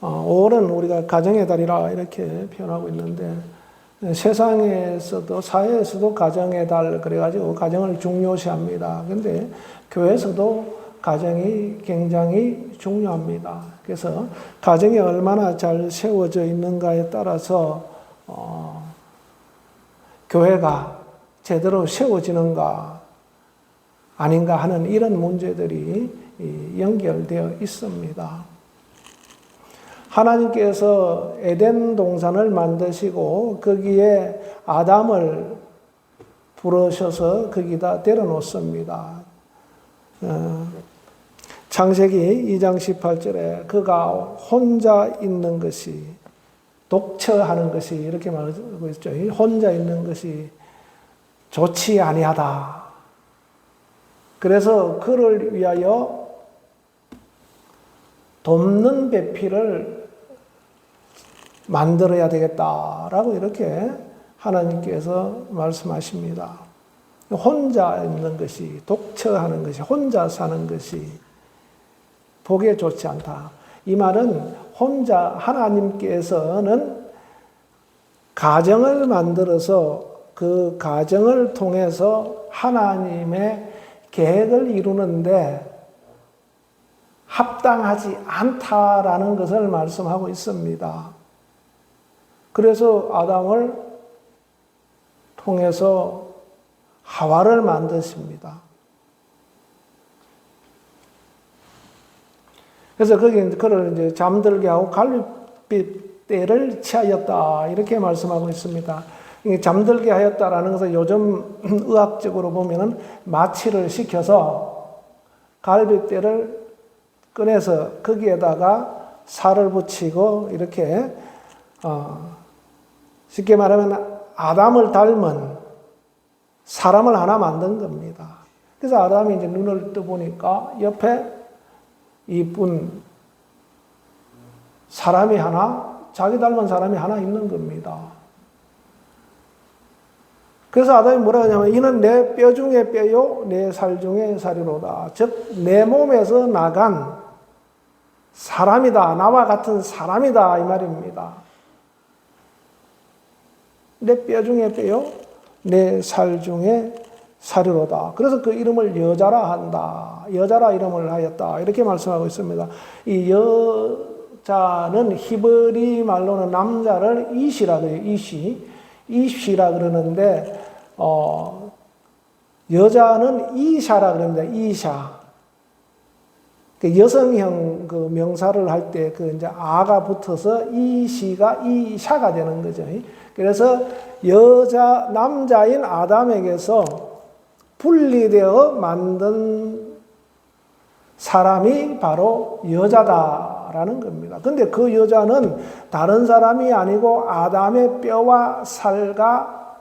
5월은 우리가 가정의 달이라 이렇게 표현하고 있는데 세상에서도 사회에서도 가정의 달 그래가지고 가정을 중요시합니다. 근데 교회에서도 가정이 굉장히 중요합니다. 그래서 가정이 얼마나 잘 세워져 있는가에 따라서 교회가 제대로 세워지는가 아닌가 하는 이런 문제들이 연결되어 있습니다. 하나님께서 에덴 동산을 만드시고 거기에 아담을 부르셔서 거기다 데려놓습니다. 창세기 2장 18절에 그가 혼자 있는 것이 독처하는 것이 이렇게 말하고 있죠. 혼자 있는 것이 좋지 아니하다. 그래서 그를 위하여 돕는 배필을 만들어야 되겠다라고 이렇게 하나님께서 말씀하십니다. 혼자 있는 것이, 독처하는 것이, 혼자 사는 것이 보기에 좋지 않다. 이 말은 혼자 하나님께서는 가정을 만들어서 그 가정을 통해서 하나님의 계획을 이루는데 합당하지 않다라는 것을 말씀하고 있습니다. 그래서 아담을 통해서 하와를 만드십니다. 그래서 그를 이제 잠들게 하고 갈빗대를 취하였다 이렇게 말씀하고 있습니다. 잠들게 하였다라는 것은 요즘 의학적으로 보면은 마취를 시켜서 갈빗대를 꺼내서 거기에다가 살을 붙이고 이렇게 쉽게 말하면 아담을 닮은 사람을 하나 만든 겁니다. 그래서 아담이 이제 눈을 떠보니까 옆에 이쁜 사람이 하나, 자기 닮은 사람이 하나 있는 겁니다. 그래서 아담이 뭐라고 하냐면 이는 내 뼈 중에 뼈요 내 살 중에 살이로다. 즉 내 몸에서 나간 사람이다. 나와 같은 사람이다 이 말입니다. 내 뼈 중에 뼈요 내 살 중에 살이로다. 그래서 그 이름을 여자라 한다. 여자라 이름을 하였다. 이렇게 말씀하고 있습니다. 이 여자는 히브리 말로는 남자를 이시라 그래요. 이시라 그러는데 여자는 이샤라 그럽니다. 이샤. 그 여성형 그 명사를 할 때 그 이제 아가 붙어서 이시가 이샤가 되는 거죠. 그래서 남자인 아담에게서 분리되어 만든 사람이 바로 여자다라는 겁니다. 근데 그 여자는 다른 사람이 아니고 아담의 뼈와 살과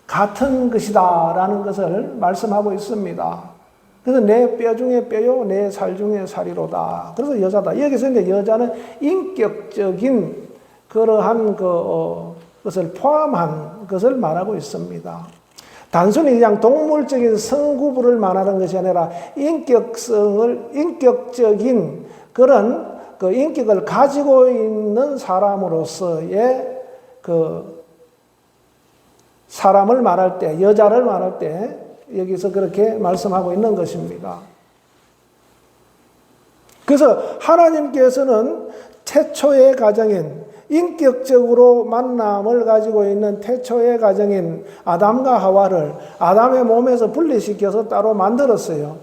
같은 것이다라는 것을 말씀하고 있습니다. 그래서 내 뼈 중에 뼈요, 내 살 중에 살이로다. 그래서 여자다. 여기서 이제 여자는 인격적인 그러한 것을 포함한 것을 말하고 있습니다. 단순히 그냥 동물적인 성구부를 말하는 것이 아니라 인격적인 그런 그 인격을 가지고 있는 사람으로서의 그 사람을 말할 때, 여자를 말할 때 여기서 그렇게 말씀하고 있는 것입니다. 그래서 하나님께서는 태초의 가정인 인격적으로 만남을 가지고 있는 태초의 가정인 아담과 하와를 아담의 몸에서 분리시켜서 따로 만들었어요.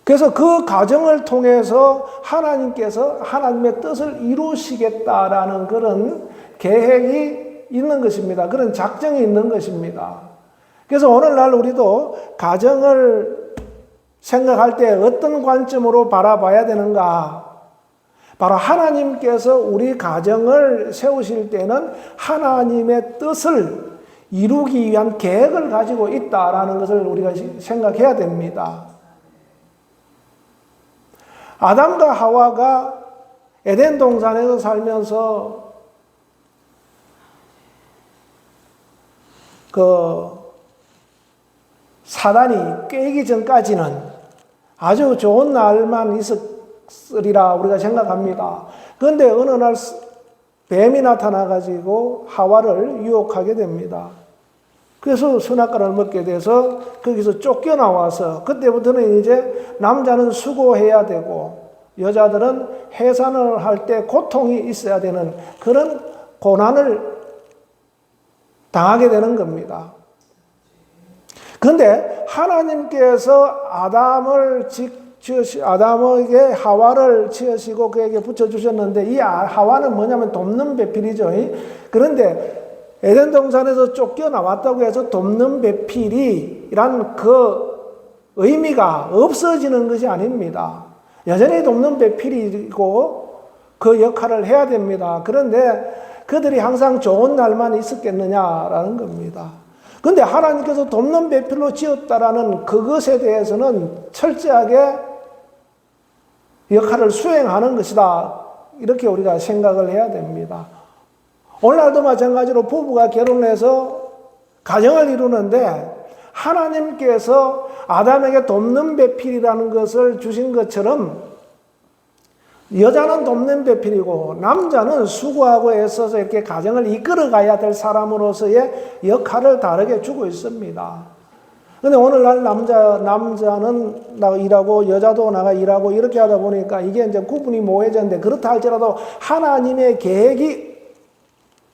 그래서 그 가정을 통해서 하나님께서 하나님의 뜻을 이루시겠다라는 그런 계획이 있는 것입니다. 그런 작정이 있는 것입니다. 그래서 오늘날 우리도 가정을 생각할 때 어떤 관점으로 바라봐야 되는가? 바로 하나님께서 우리 가정을 세우실 때는 하나님의 뜻을 이루기 위한 계획을 가지고 있다라는 것을 우리가 생각해야 됩니다. 아담과 하와가 에덴 동산에서 살면서 그 사단이 꿰기 전까지는 아주 좋은 날만 있으리라 우리가 생각합니다. 그런데 어느 날 뱀이 나타나가지고 하와를 유혹하게 됩니다. 그래서 선악과를 먹게 돼서 거기서 쫓겨나와서 그때부터는 이제 남자는 수고해야 되고 여자들은 해산을 할 때 고통이 있어야 되는 그런 고난을 당하게 되는 겁니다. 그런데 하나님께서 아담에게 하와를 지으시고 그에게 붙여주셨는데 이 하와는 뭐냐면 돕는 배필이죠. 그런데 에덴 동산에서 쫓겨나왔다고 해서 돕는 배필이란 그 의미가 없어지는 것이 아닙니다. 여전히 돕는 배필이고 그 역할을 해야 됩니다. 그런데 그들이 항상 좋은 날만 있었겠느냐라는 겁니다. 그런데 하나님께서 돕는 배필로 지었다라는 그것에 대해서는 철저하게 역할을 수행하는 것이다. 이렇게 우리가 생각을 해야 됩니다. 오늘날도 마찬가지로 부부가 결혼해서 가정을 이루는데 하나님께서 아담에게 돕는 배필이라는 것을 주신 것처럼 여자는 돕는 배필이고 남자는 수고하고 애써서 이렇게 가정을 이끌어가야 될 사람으로서의 역할을 다르게 주고 있습니다. 그런데 오늘날 남자는 나가 일하고 여자도 나가 일하고 이렇게 하다 보니까 이게 이제 구분이 모호해졌는데 그렇다 할지라도 하나님의 계획이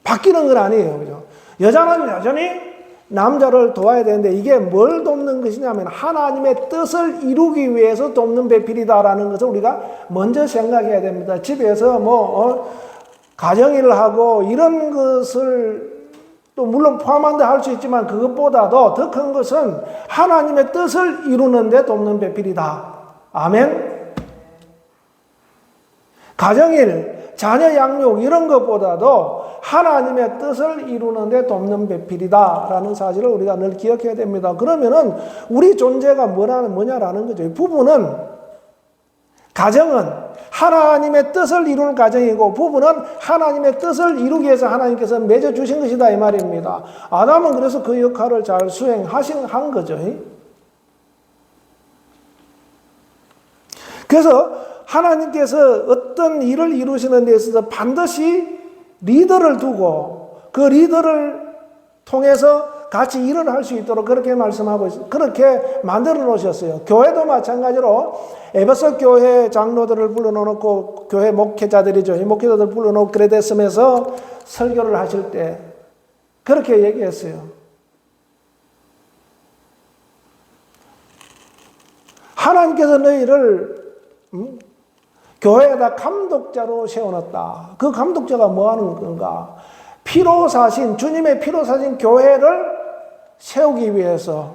바뀌는 건 아니에요. 그죠? 여자는 여전히 남자를 도와야 되는데 이게 뭘 돕는 것이냐면 하나님의 뜻을 이루기 위해서 돕는 배필이다라는 것을 우리가 먼저 생각해야 됩니다. 집에서 가정일을 하고 이런 것을 또 물론 포함한다 할 수 있지만 그것보다도 더 큰 것은 하나님의 뜻을 이루는 데 돕는 배필이다. 아멘. 가정일, 자녀 양육 이런 것보다도 하나님의 뜻을 이루는 데 돕는 배필이다라는 사실을 우리가 늘 기억해야 됩니다. 그러면은 우리 존재가 뭐냐라는 거죠. 부부는 가정은 하나님의 뜻을 이루는 가정이고 부부는 하나님의 뜻을 이루기 위해서 하나님께서 맺어주신 것이다 이 말입니다. 아담은 그래서 그 역할을 잘 수행한 거죠. 그래서 하나님께서 어떤 일을 이루시는 데 있어서 반드시 리더를 두고 그 리더를 통해서 같이 일을 할 수 있도록 그렇게 말씀하고 있어요. 그렇게 만들어 놓으셨어요. 교회도 마찬가지로 에베소 교회 장로들을 불러놓고 교회 목회자들이죠. 이 목회자들 불러놓고 그레데스에서 설교를 하실 때 그렇게 얘기했어요. 하나님께서 너희를 교회에다 감독자로 세워놨다. 그 감독자가 뭐 하는 건가? 피로 사신, 주님의 피로 사신 교회를 세우기 위해서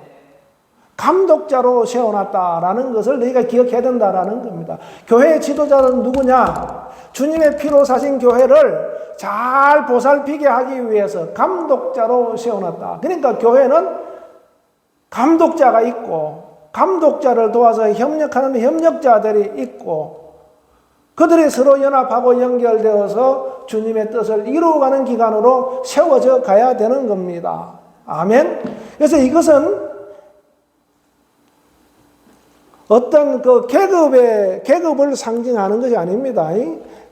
감독자로 세워놨다라는 것을 너희가 기억해야 된다라는 겁니다. 교회의 지도자는 누구냐? 주님의 피로 사신 교회를 잘 보살피게 하기 위해서 감독자로 세워놨다. 그러니까 교회는 감독자가 있고 감독자를 도와서 협력하는 협력자들이 있고 그들이 서로 연합하고 연결되어서 주님의 뜻을 이루어가는 기관으로 세워져 가야 되는 겁니다. 아멘. 그래서 이것은 어떤 그 계급을 상징하는 것이 아닙니다.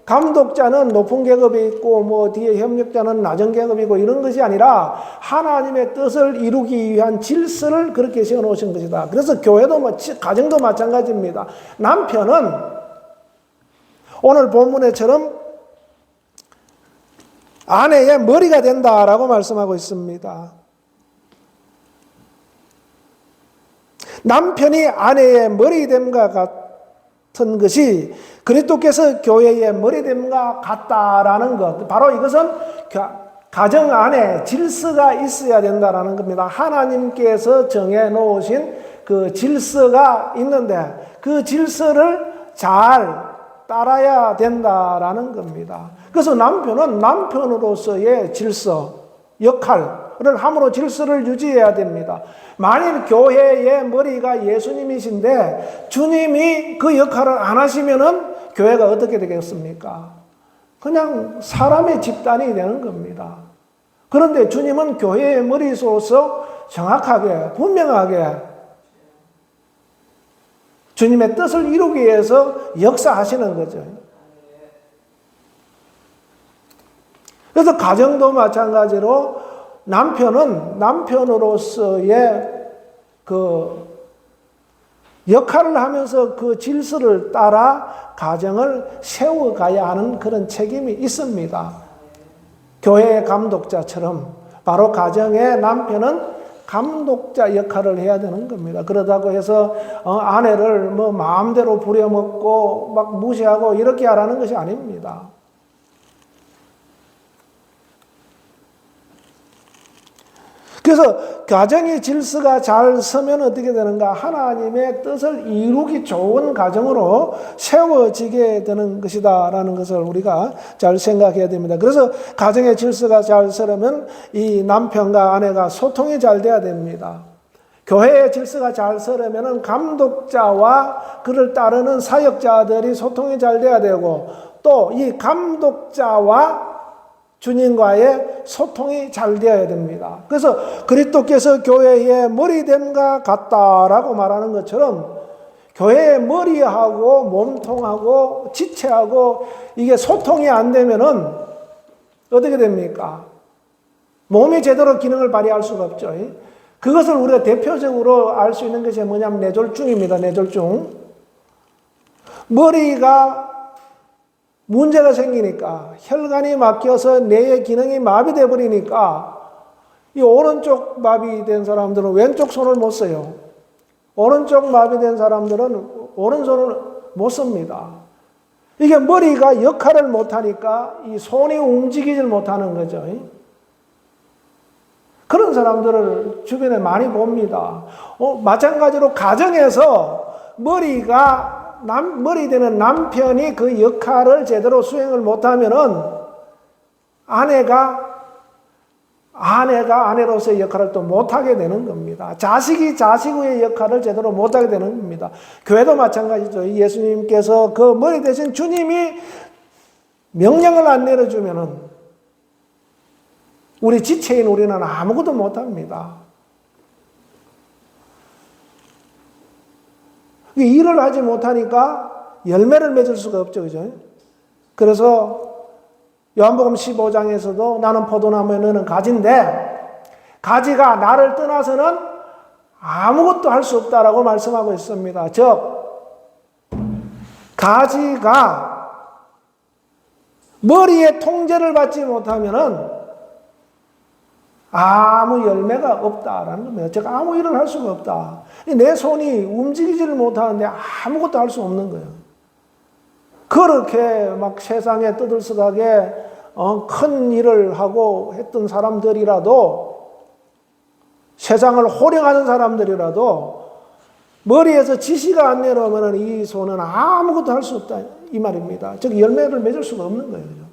감독자는 높은 계급이 있고 뒤에 협력자는 낮은 계급이고 이런 것이 아니라 하나님의 뜻을 이루기 위한 질서를 그렇게 세워 놓으신 것이다. 그래서 교회도 가정도 마찬가지입니다. 남편은 오늘 본문에처럼 아내의 머리가 된다라고 말씀하고 있습니다. 남편이 아내의 머리됨과 같은 것이 그리스도께서 교회의 머리됨과 같다라는 것. 바로 이것은 가정 안에 질서가 있어야 된다라는 겁니다. 하나님께서 정해 놓으신 그 질서가 있는데 그 질서를 잘 따라야 된다라는 겁니다. 그래서 남편은 남편으로서의 질서, 역할을 함으로 질서를 유지해야 됩니다. 만일 교회의 머리가 예수님이신데 주님이 그 역할을 안 하시면은 교회가 어떻게 되겠습니까? 그냥 사람의 집단이 되는 겁니다. 그런데 주님은 교회의 머리로서 정확하게 분명하게 주님의 뜻을 이루기 위해서 역사하시는 거죠. 그래서 가정도 마찬가지로 남편은 남편으로서의 그 역할을 하면서 그 질서를 따라 가정을 세워가야 하는 그런 책임이 있습니다. 교회의 감독자처럼 바로 가정의 남편은 감독자 역할을 해야 되는 겁니다. 그러다고 해서 아내를 뭐 마음대로 부려먹고 막 무시하고 이렇게 하라는 것이 아닙니다. 그래서 가정의 질서가 잘 서면 어떻게 되는가? 하나님의 뜻을 이루기 좋은 가정으로 세워지게 되는 것이다 라는 것을 우리가 잘 생각해야 됩니다. 그래서 가정의 질서가 잘 서려면 이 남편과 아내가 소통이 잘 돼야 됩니다. 교회의 질서가 잘 서려면 감독자와 그를 따르는 사역자들이 소통이 잘 돼야 되고, 또 이 감독자와 주님과의 소통이 잘 되어야 됩니다. 그래서 그리스도께서 교회의 머리됨과 같다라고 말하는 것처럼 교회의 머리하고 몸통하고 지체하고 이게 소통이 안 되면은 어떻게 됩니까? 몸이 제대로 기능을 발휘할 수가 없죠. 그것을 우리가 대표적으로 알 수 있는 것이 뭐냐면 뇌졸중입니다. 뇌졸중. 머리가 문제가 생기니까 혈관이 막혀서 뇌의 기능이 마비돼 버리니까 이 오른쪽 마비된 사람들은 왼쪽 손을 못 써요. 오른쪽 마비된 사람들은 오른손을 못 씁니다. 이게 머리가 역할을 못하니까 이 손이 움직이질 못하는 거죠. 그런 사람들을 주변에 많이 봅니다. 마찬가지로 가정에서 머리 되는 남편이 그 역할을 제대로 수행을 못하면은 아내가 아내로서의 역할을 또 못하게 되는 겁니다. 자식이 자식의 역할을 제대로 못하게 되는 겁니다. 교회도 마찬가지죠. 예수님께서 그 머리 대신 주님이 명령을 안 내려주면은 우리 지체인 우리는 아무것도 못합니다. 일을 하지 못하니까 열매를 맺을 수가 없죠. 그죠? 그래서 요한복음 15장에서도 나는 포도나무에 너는 가지인데 가지가 나를 떠나서는 아무것도 할 수 없다라고 말씀하고 있습니다. 즉 가지가 머리의 통제를 받지 못하면은 아무 열매가 없다라는 겁니다. 즉 아무 일을 할 수가 없다. 내 손이 움직이지를 못하는데 아무것도 할 수 없는 거예요. 그렇게 막 세상에 떠들썩하게 큰 일을 하고 했던 사람들이라도, 세상을 호령하는 사람들이라도 머리에서 지시가 안 내려오면 이 손은 아무것도 할 수 없다 이 말입니다. 즉 열매를 맺을 수가 없는 거예요.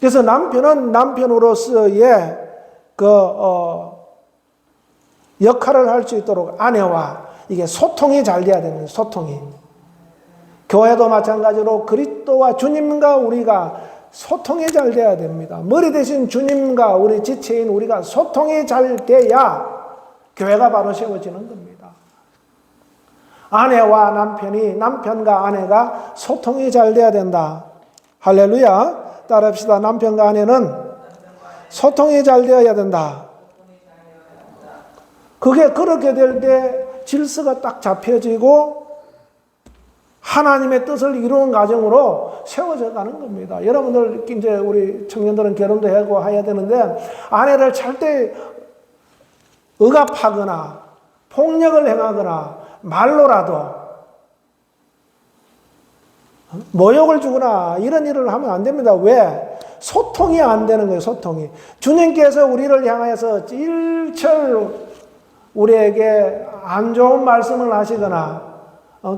그래서 남편은 남편으로서의 역할을 할 수 있도록 아내와 이게 소통이 잘 돼야 됩니다. 소통이. 교회도 마찬가지로 그리스도와 주님과 우리가 소통이 잘 돼야 됩니다. 머리 대신 주님과 우리 지체인 우리가 소통이 잘 돼야 교회가 바로 세워지는 겁니다. 아내와 남편이, 남편과 아내가 소통이 잘 돼야 된다. 할렐루야. 따라합시다. 남편과 아내는 소통이 잘 되어야 된다. 그게 그렇게 될 때 질서가 딱 잡혀지고 하나님의 뜻을 이루는 가정으로 세워져 가는 겁니다. 여러분들 이제 우리 청년들은 결혼도 하고 해야 되는데 아내를 절대 억압하거나 폭력을 행하거나 말로라도 모욕을 주거나 이런 일을 하면 안 됩니다. 왜? 소통이 안 되는 거예요. 소통이. 주님께서 우리를 향해서 일철 우리에게 안 좋은 말씀을 하시거나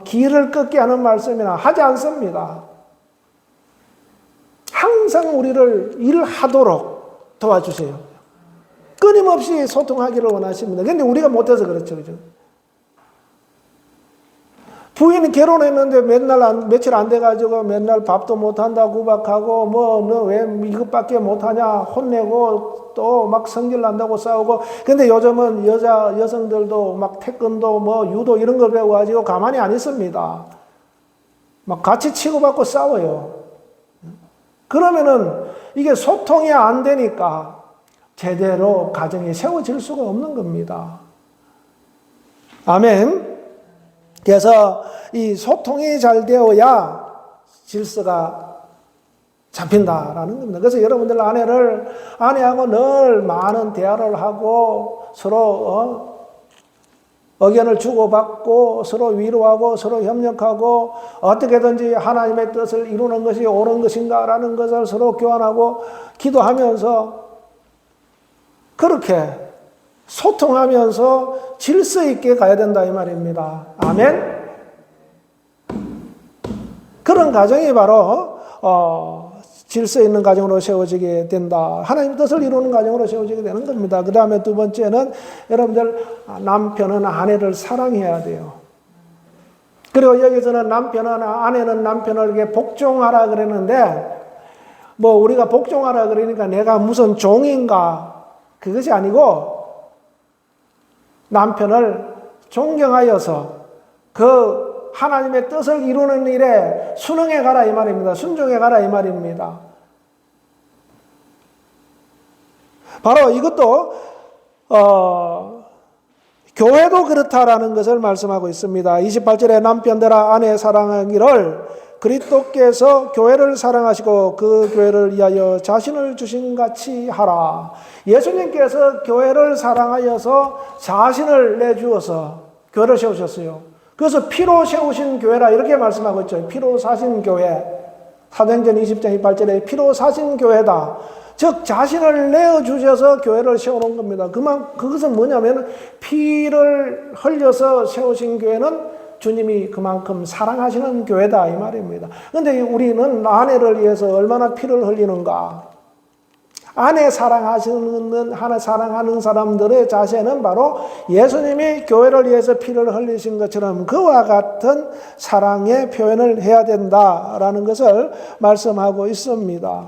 길을 꺾게 하는 말씀이나 하지 않습니다. 항상 우리를 일하도록 도와주세요. 끊임없이 소통하기를 원하십니다. 그런데 우리가 못해서 그렇죠. 그죠? 부인이 결혼했는데 며칠 안 돼가지고 맨날 밥도 못한다 구박하고 뭐 너 왜 이것밖에 못하냐 혼내고 또 막 성질 난다고 싸우고. 근데 요즘은 여성들도 막 태권도 뭐 유도 이런 걸 배워가지고 가만히 안 있습니다. 막 같이 치고받고 싸워요. 그러면은 이게 소통이 안 되니까 제대로 가정이 세워질 수가 없는 겁니다. 아멘. 그래서 이 소통이 잘 되어야 질서가 잡힌다라는 겁니다. 그래서 여러분들 아내하고 늘 많은 대화를 하고 서로 의견을 주고받고 서로 위로하고 서로 협력하고 어떻게든지 하나님의 뜻을 이루는 것이 옳은 것인가라는 것을 서로 교환하고 기도하면서 그렇게 소통하면서 질서 있게 가야 된다 이 말입니다. 아멘. 그런 가정이 바로 질서 있는 가정으로 세워지게 된다. 하나님 뜻을 이루는 가정으로 세워지게 되는 겁니다. 그 다음에 두 번째는 여러분들 남편은 아내를 사랑해야 돼요. 그리고 여기서는 아내는 남편에게 복종하라 그랬는데 뭐 우리가 복종하라 그러니까 내가 무슨 종인가 그것이 아니고 남편을 존경하여서 그 하나님의 뜻을 이루는 일에 순응해 가라 이 말입니다. 순종해 가라 이 말입니다. 바로 이것도 교회도 그렇다라는 것을 말씀하고 있습니다. 28절에 남편들아 아내 사랑하기를 그리스도께서 교회를 사랑하시고 그 교회를 위하여 자신을 주신 같이 하라. 예수님께서 교회를 사랑하여서 자신을 내주어서 교회를 세우셨어요. 그래서 피로 세우신 교회라 이렇게 말씀하고 있죠. 피로 사신 교회. 사도행전 20장 28절에 피로 사신 교회다. 즉 자신을 내어주셔서 교회를 세워놓은 겁니다. 그것은 뭐냐면 피를 흘려서 세우신 교회는 주님이 그만큼 사랑하시는 교회다 이 말입니다. 그런데 우리는 아내를 위해서 얼마나 피를 흘리는가. 아내 사랑하는 사람들의 자세는 바로 예수님이 교회를 위해서 피를 흘리신 것처럼 그와 같은 사랑의 표현을 해야 된다라는 것을 말씀하고 있습니다.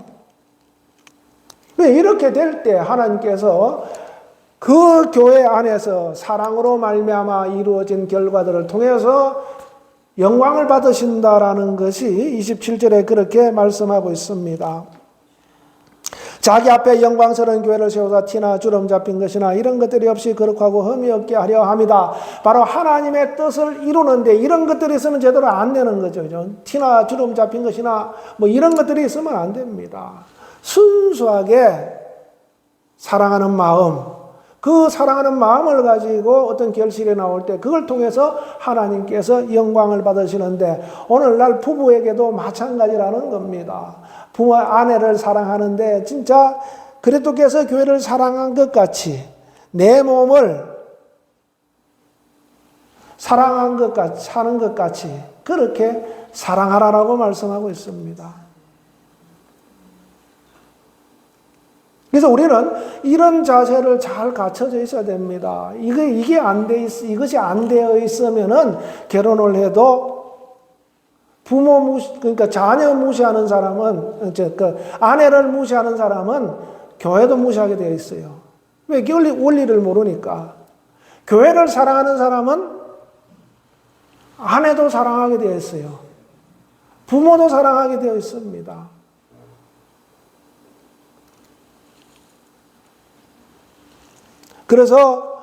이렇게 될 때 하나님께서 그 교회 안에서 사랑으로 말미암아 이루어진 결과들을 통해서 영광을 받으신다라는 것이 27절에 그렇게 말씀하고 있습니다. 자기 앞에 영광스러운 교회를 세우사 티나 주름 잡힌 것이나 이런 것들이 없이 거룩하고 흠이 없게 하려 합니다. 바로 하나님의 뜻을 이루는데 이런 것들이 있으면 제대로 안 되는 거죠. 티나 주름 잡힌 것이나 뭐 이런 것들이 있으면 안 됩니다. 순수하게 사랑하는 마음, 그 사랑하는 마음을 가지고 어떤 결실이 나올 때 그걸 통해서 하나님께서 영광을 받으시는데 오늘날 부부에게도 마찬가지라는 겁니다. 부모 아내를 사랑하는데 진짜 그리스도께서 교회를 사랑한 것 같이 내 몸을 사랑한 것 같이 사는 것 같이 그렇게 사랑하라라고 말씀하고 있습니다. 그래서 우리는 이런 자세를 잘 갖춰져 있어야 됩니다. 이것이 안 되어 있으면은 결혼을 해도 그러니까 자녀 무시하는 사람은, 아내를 무시하는 사람은 교회도 무시하게 되어 있어요. 왜? 원리를 모르니까. 교회를 사랑하는 사람은 아내도 사랑하게 되어 있어요. 부모도 사랑하게 되어 있습니다. 그래서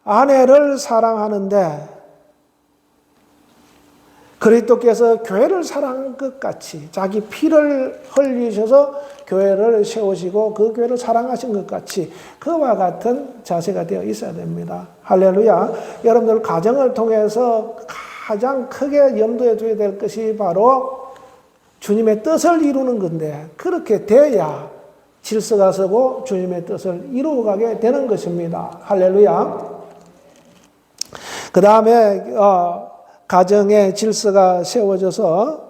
아내를 사랑하는데 그리스도께서 교회를 사랑한 것 같이 자기 피를 흘리셔서 교회를 세우시고 그 교회를 사랑하신 것 같이 그와 같은 자세가 되어 있어야 됩니다. 할렐루야. 여러분들 가정을 통해서 가장 크게 염두에 둬야 될 것이 바로 주님의 뜻을 이루는 건데 그렇게 돼야 질서가 서고 주님의 뜻을 이루어가게 되는 것입니다. 할렐루야. 그 다음에 가정의 질서가 세워져서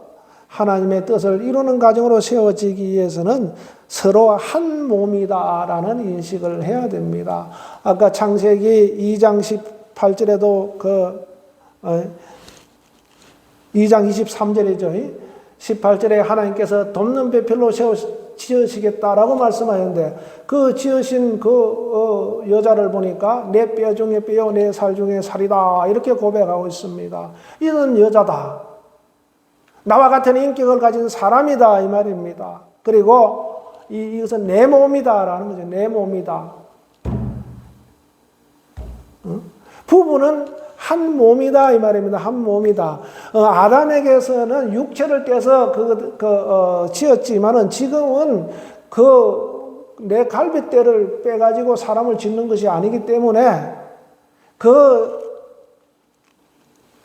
하나님의 뜻을 이루는 가정으로 세워지기 위해서는 서로 한 몸이다라는 인식을 해야 됩니다. 아까 창세기 2장 18절에도 2장 23절이죠. 18절에 하나님께서 돕는 배필로 지으시겠다라고 말씀하셨는데 그 지으신 그 여자를 보니까 내 뼈 중에 뼈요 내 살 중에 살이다 이렇게 고백하고 있습니다. 이는 여자다. 나와 같은 인격을 가진 사람이다 이 말입니다. 그리고 이것은 내 몸이다라는 거죠. 내 몸이다. 부부는 한 몸이다 이 말입니다. 한 몸이다. 아담에게서는 육체를 떼서 지었지만은 지금은 내 갈빗대를 빼가지고 사람을 짓는 것이 아니기 때문에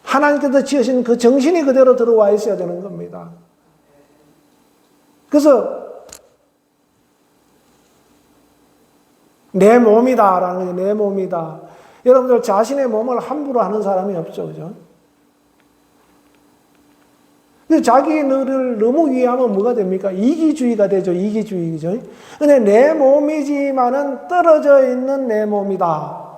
하나님께서 지으신 그 정신이 그대로 들어와 있어야 되는 겁니다. 그래서 내 몸이다라는 거예요. 내 몸이다. 여러분들 자신의 몸을 함부로 하는 사람이 없죠. 그죠? 자기를 너무 위하면 뭐가 됩니까? 이기주의가 되죠. 이기주의. 그죠? 근데 내 몸이지만은 떨어져 있는 내 몸이다.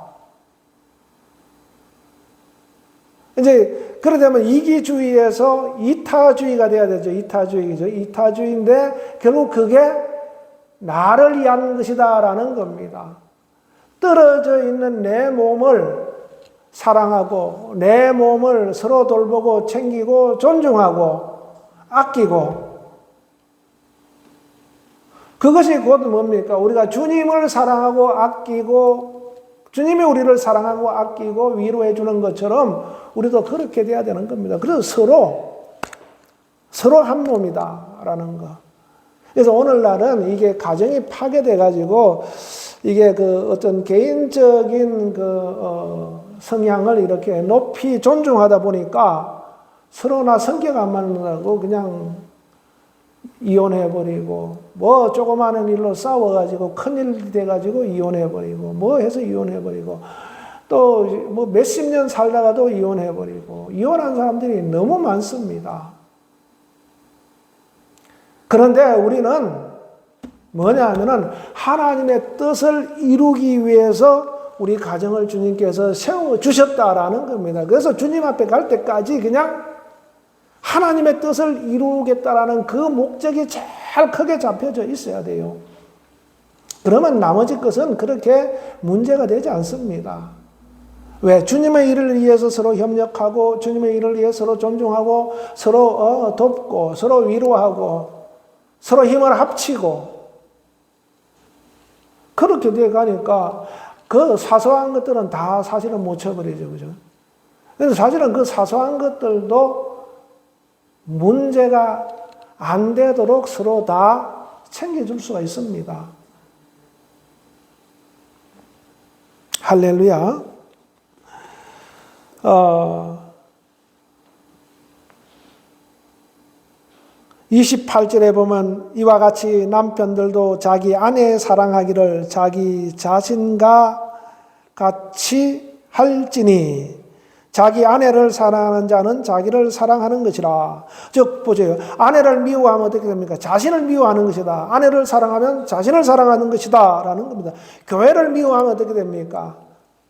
이제, 그러려면 이기주의에서 이타주의가 돼야 되죠. 이타주의죠. 이타주의인데, 결국 그게 나를 위한 것이다라는 겁니다. 떨어져 있는 내 몸을 사랑하고 내 몸을 서로 돌보고 챙기고 존중하고 아끼고 그것이 곧 뭡니까? 우리가 주님을 사랑하고 아끼고 주님이 우리를 사랑하고 아끼고 위로해 주는 것처럼 우리도 그렇게 돼야 되는 겁니다. 그래서 서로 한 몸이다라는 거. 그래서 오늘날은 이게 가정이 파괴돼 가지고 이게 어떤 개인적인 성향을 이렇게 높이 존중하다 보니까 서로 나 성격 안 맞는다고 그냥 이혼해버리고 뭐 조그마한 일로 싸워가지고 큰일 돼가지고 이혼해버리고 뭐 해서 이혼해버리고 또 뭐 몇십 년 살다가도 이혼해버리고 이혼한 사람들이 너무 많습니다. 그런데 우리는 뭐냐 하면은 하나님의 뜻을 이루기 위해서 우리 가정을 주님께서 세워주셨다라는 겁니다. 그래서 주님 앞에 갈 때까지 그냥 하나님의 뜻을 이루겠다라는 그 목적이 제일 크게 잡혀져 있어야 돼요. 그러면 나머지 것은 그렇게 문제가 되지 않습니다. 왜? 주님의 일을 위해서 서로 협력하고 주님의 일을 위해 서로 존중하고 서로 돕고 서로 위로하고 서로 힘을 합치고 그렇게 돼 가니까 그 사소한 것들은 다 사실은 못 쳐버리죠. 그죠? 그래서 사실은 그 사소한 것들도 문제가 안 되도록 서로 다 챙겨줄 수가 있습니다. 할렐루야. 28절에 보면 이와 같이 남편들도 자기 아내 사랑하기를 자기 자신과 같이 할지니 자기 아내를 사랑하는 자는 자기를 사랑하는 것이라. 즉 보세요. 아내를 미워하면 어떻게 됩니까? 자신을 미워하는 것이다. 아내를 사랑하면 자신을 사랑하는 것이다 라는 겁니다. 교회를 미워하면 어떻게 됩니까?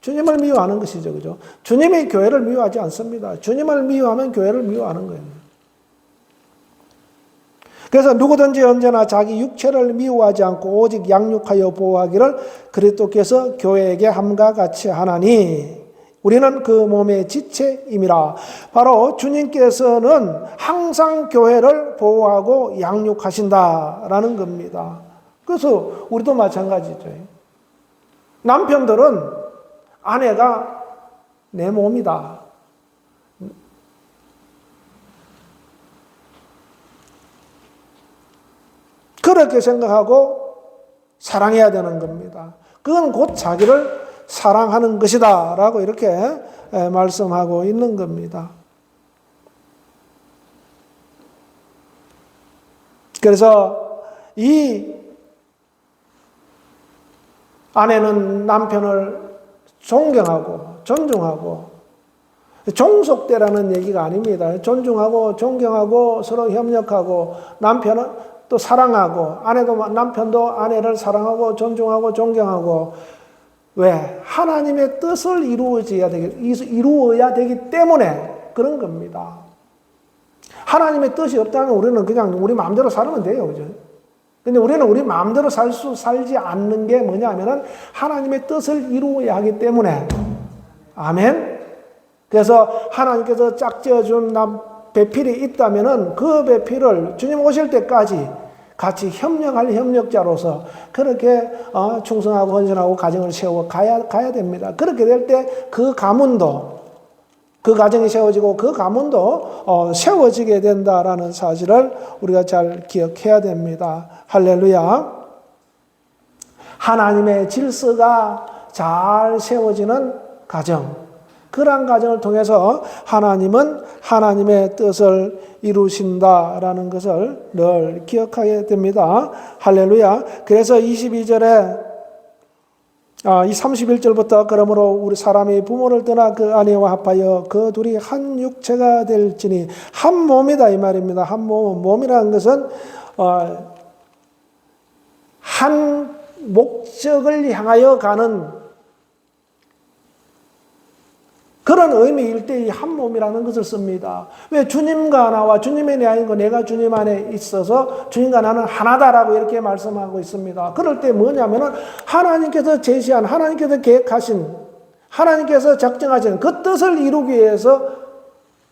주님을 미워하는 것이죠. 그죠? 주님이 교회를 미워하지 않습니다. 주님을 미워하면 교회를 미워하는 거예요. 그래서 누구든지 언제나 자기 육체를 미워하지 않고 오직 양육하여 보호하기를 그리스도께서 교회에게 함과 같이 하나니 우리는 그 몸의 지체임이라. 바로 주님께서는 항상 교회를 보호하고 양육하신다라는 겁니다. 그래서 우리도 마찬가지죠. 남편들은 아내가 내 몸이다. 그렇게 생각하고 사랑해야 되는 겁니다. 그건 곧 자기를 사랑하는 것이다 라고 이렇게 말씀하고 있는 겁니다. 그래서 이 아내는 남편을 존경하고 존중하고 종속되라는 얘기가 아닙니다. 존중하고 존경하고 서로 협력하고 남편은 또 사랑하고 남편도 아내를 사랑하고 존중하고 존경하고 왜? 하나님의 뜻을 이루어야 되기 때문에 그런 겁니다. 하나님의 뜻이 없다면 우리는 그냥 우리 마음대로 살면 돼요. 그죠? 근데 우리는 우리 마음대로 살지 않는 게 뭐냐면은 하나님의 뜻을 이루어야 하기 때문에. 아멘? 그래서 하나님께서 짝지어준 배필이 있다면은 그 배필을 주님 오실 때까지 같이 협력할 협력자로서 그렇게 충성하고 헌신하고 가정을 세워 가야 됩니다. 그렇게 될 때 그 가문도, 그 가정이 세워지고 그 가문도 세워지게 된다라는 사실을 우리가 잘 기억해야 됩니다. 할렐루야. 하나님의 질서가 잘 세워지는 가정, 그러한 가정을 통해서 하나님은 하나님의 뜻을 이루신다라는 것을 늘 기억하게 됩니다. 할렐루야. 그래서 22절에 이 31절부터 그러므로 우리 사람이 부모를 떠나 그 아내와 합하여 그 둘이 한 육체가 될지니 한 몸이다 이 말입니다. 한 몸이라는 것은 한 목적을 향하여 가는 그런 의미일 때 이 한 몸이라는 것을 씁니다. 왜 주님과 나와 주님의 내 아닌 거 내가 주님 안에 있어서 주님과 나는 하나다라고 이렇게 말씀하고 있습니다. 그럴 때 뭐냐면은 하나님께서 제시한, 하나님께서 계획하신, 하나님께서 작정하신 그 뜻을 이루기 위해서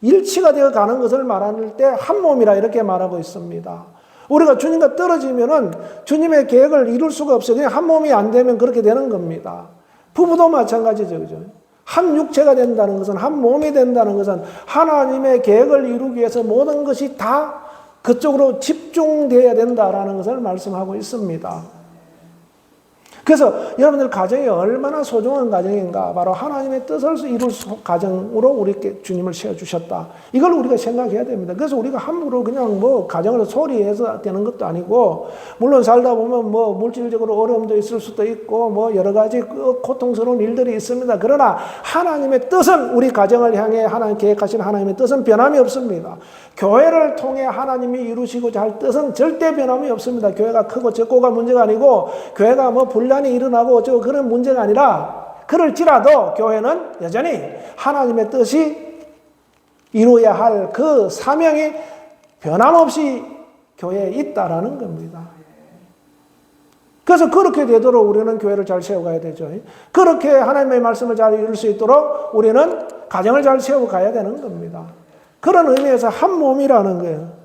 일치가 되어 가는 것을 말할 때 한 몸이라 이렇게 말하고 있습니다. 우리가 주님과 떨어지면은 주님의 계획을 이룰 수가 없어요. 그냥 한 몸이 안 되면 그렇게 되는 겁니다. 부부도 마찬가지죠. 그죠? 한 육체가 된다는 것은, 한 몸이 된다는 것은 하나님의 계획을 이루기 위해서 모든 것이 다 그쪽으로 집중되어야 된다라는 것을 말씀하고 있습니다. 그래서 여러분들 가정이 얼마나 소중한 가정인가, 바로 하나님의 뜻을 이룰 가정으로 우리께 주님을 세워주셨다. 이걸 우리가 생각해야 됩니다. 그래서 우리가 함부로 그냥 가정을 소리해서 되는 것도 아니고, 물론 살다 보면 물질적으로 어려움도 있을 수도 있고 여러 가지 고통스러운 일들이 있습니다. 그러나 하나님의 뜻은, 우리 가정을 향해 하나님 계획하신 하나님의 뜻은 변함이 없습니다. 교회를 통해 하나님이 이루시고자 할 뜻은 절대 변함이 없습니다. 교회가 크고 적고가 문제가 아니고, 교회가 분란이 일어나고 어쩌고 그런 문제가 아니라, 그럴지라도 교회는 여전히 하나님의 뜻이 이루어야 할 그 사명이 변함없이 교회에 있다라는 겁니다. 그래서 그렇게 되도록 우리는 교회를 잘 세워가야 되죠. 그렇게 하나님의 말씀을 잘 이룰 수 있도록 우리는 가정을 잘 세워가야 되는 겁니다. 그런 의미에서 한 몸이라는 거예요.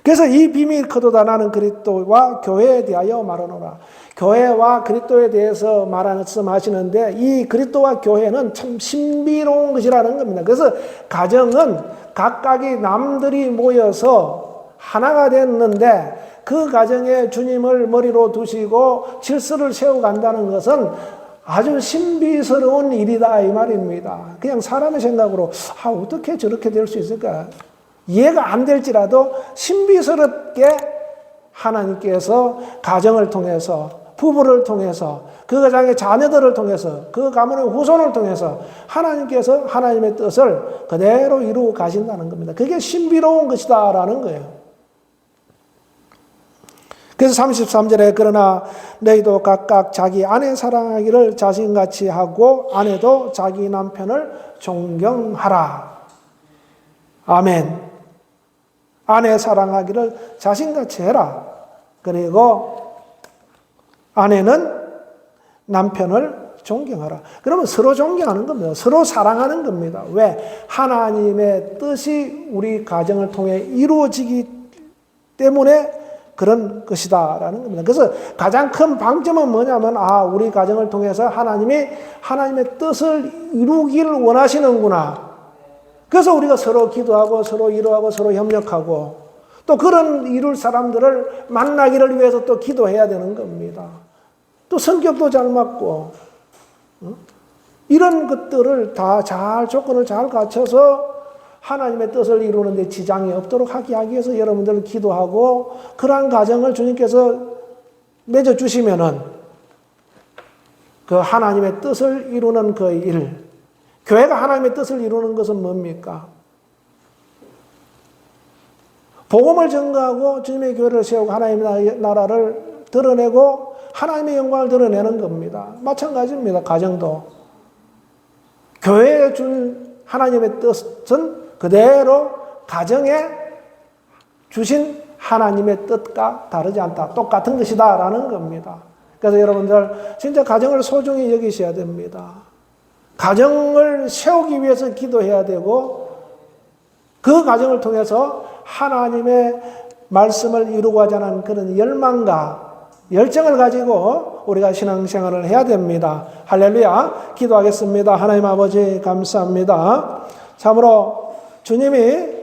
그래서 이 비밀이 크도다 나는 그리스도와 교회에 대하여 말하노라. 교회와 그리스도에 대해서 말씀하시는데, 이 그리스도와 교회는 참 신비로운 것이라는 겁니다. 그래서 가정은 각각이 남들이 모여서 하나가 됐는데, 그 가정에 주님을 머리로 두시고 질서를 세워간다는 것은 아주 신비스러운 일이다 이 말입니다. 그냥 사람의 생각으로 어떻게 저렇게 될 수 있을까? 이해가 안 될지라도 신비스럽게 하나님께서 가정을 통해서, 부부를 통해서, 그 가정의 자녀들을 통해서, 그 가문의 후손을 통해서 하나님께서 하나님의 뜻을 그대로 이루어 가신다는 겁니다. 그게 신비로운 것이다라는 거예요. 그래서 33절에 그러나 너희도 각각 자기 아내 사랑하기를 자신같이 하고 아내도 자기 남편을 존경하라. 아멘. 아내 사랑하기를 자신같이 해라. 그리고 아내는 남편을 존경하라. 그러면 서로 존경하는 겁니다. 서로 사랑하는 겁니다. 왜? 하나님의 뜻이 우리 가정을 통해 이루어지기 때문에 그런 것이다라는 겁니다. 그래서 가장 큰 방점은 뭐냐면, 우리 가정을 통해서 하나님이 하나님의 뜻을 이루기를 원하시는구나. 그래서 우리가 서로 기도하고 서로 이루하고 서로 협력하고 또 그런 이룰 사람들을 만나기를 위해서 또 기도해야 되는 겁니다. 또 성격도 잘 맞고 이런 것들을 다 잘 조건을 잘 갖춰서 하나님의 뜻을 이루는데 지장이 없도록 하기 위해서 여러분들 기도하고 그러한 가정을 주님께서 맺어주시면은 그 하나님의 뜻을 이루는 그 일, 교회가 하나님의 뜻을 이루는 것은 뭡니까? 복음을 전가하고 주님의 교회를 세우고 하나님의 나라를 드러내고 하나님의 영광을 드러내는 겁니다. 마찬가지입니다. 가정도. 교회에 준 하나님의 뜻은 그대로 가정에 주신 하나님의 뜻과 다르지 않다. 똑같은 것이다라는 겁니다. 그래서 여러분들 진짜 가정을 소중히 여기셔야 됩니다. 가정을 세우기 위해서 기도해야 되고 그 가정을 통해서 하나님의 말씀을 이루고자 하는 그런 열망과 열정을 가지고 우리가 신앙생활을 해야 됩니다. 할렐루야. 기도하겠습니다. 하나님 아버지 감사합니다. 참으로 주님이